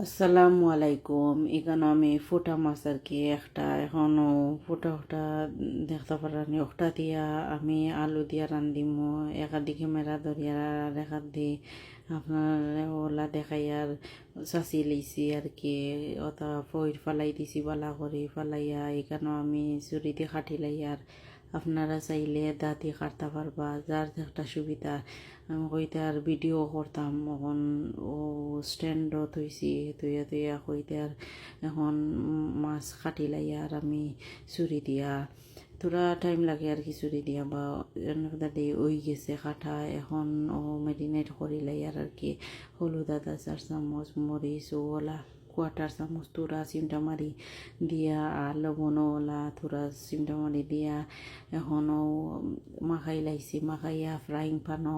আসসালামু আলাইকুম। এখানে আমি ফুটা মাছ আর কি একটা এখনো ফুটা দেখতে পারানি ওটা দিয়া আমি আলু দিয়া রান্ধিমো। একাদিকে মেরা ধরিয়া আর একাদ দি আপনার ওলা দেখাই আর চাচি লইছি আর কি ওটা ফইর ফালাই দিছি বালা করে ফালাইয়া এখানে আমি চুরি দিয়ে কাটি লাই আর আপনারা চাইলে দাঁতি কাটতে পারবা যার একটা সুবিধা। আমি কইতে আর ভিডিও করতাম এখন ও স্ট্যান্ডও থইছি তুইয়া কইতে আর এখন মাছ কাটি লাই আর আমি চুরি দিয়া তোরা টাইম লাগে আর কি চুরি দিয়া বা দাদি ওই গেছে কাটা এখন ও মেরিনেট করি লাই আর কি হলুদ আদা 4 চামচ মরিচ ওলা কোয়াটার চামচ তোরা চিমটা মারি দিয়া আর লবণ ওলা তোরা চিমটা মারি দিয়া এখনও মাখাই লাইছি মাখাইয়া ফ্রাইং পানও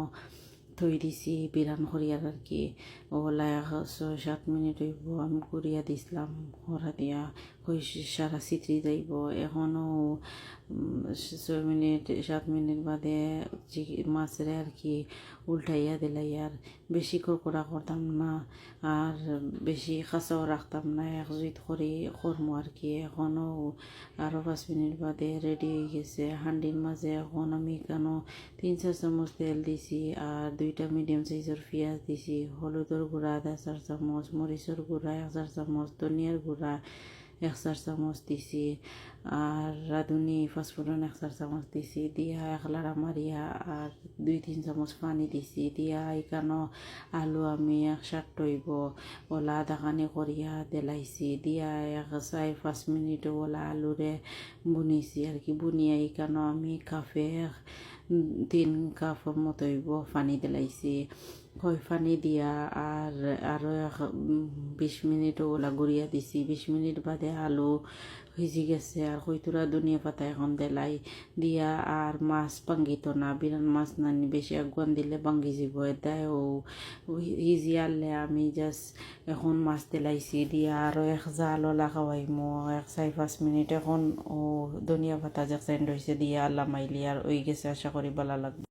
থই দিছি বিরান করিয়ার আর কি ওলা 6-7 মিনিট হইব আমি করিয়া দিছিলাম করা দিয়া কই সারা চিত্রি যাইব এখনও 6-7 মিনিট বাদে মাছের আর কি উল্টাইয়া দিলাই আর বেশি কড়া করতাম না আর বেশি কাঁচাও রাখতাম না এক জুইত করি করমো আর কি এখনও আরও 5 মিনিট বাদে রেডি হয়ে গেছে হান্ডির মাঝে এখন আমি কেন 3-4 চামচ তেল দিছি আর 2টা মিডিয়াম সাইজের পেঁয়াজ দিছি হলুদের গুঁড়া 1/4 চামচ মরিচের গুঁড়া 1/4 চামচ ধনিয়ার গুঁড়া 1/4 চামচ দিছি আর রাঁধুনি পাঁচফোড়ন 1/4 চামচ দিছি দিয়া একলাড়া মারিয়া আর 2-3 চামচ পানি দিছি দিয়া এখানো আলু আমি 1/7 হইব ওলা আধাখানি করিয়া দেলাইছি দিয়া 4-5 মিনিট ওলা আলুরে বুনিছি আর কি বুনিয়া এখানো আমি কাপে 3 কাপের মতো হইব পানি দিলাইছি কই পানি দিয়া আর আরও 20 মিনিট ওলা গুড়িয়া দিছি 20 মিনিট বাদে আলু ভিজি গেছে আর কইতুরা ধনিয়া পাতা এখন দেলাই দিয়া আর মাছ ভাঙ্গিত না বিরান মাছ নানি বেশি আগুয়ান দিলে ভাঙ্গি যাব এদায় ও হিজি আনলে আমি জাস্ট এখন মাছ দিলাইছি দিয়া আরও এক জাল ওলা খাওয়াইমো 1-4-5 মিনিট এখন ও ধনিয়া পাতা যে সেন্ড হয়েছে দিয়া আল্লাহ মাইলি আর ওই গেছে আশা করি ভালো লাগবে।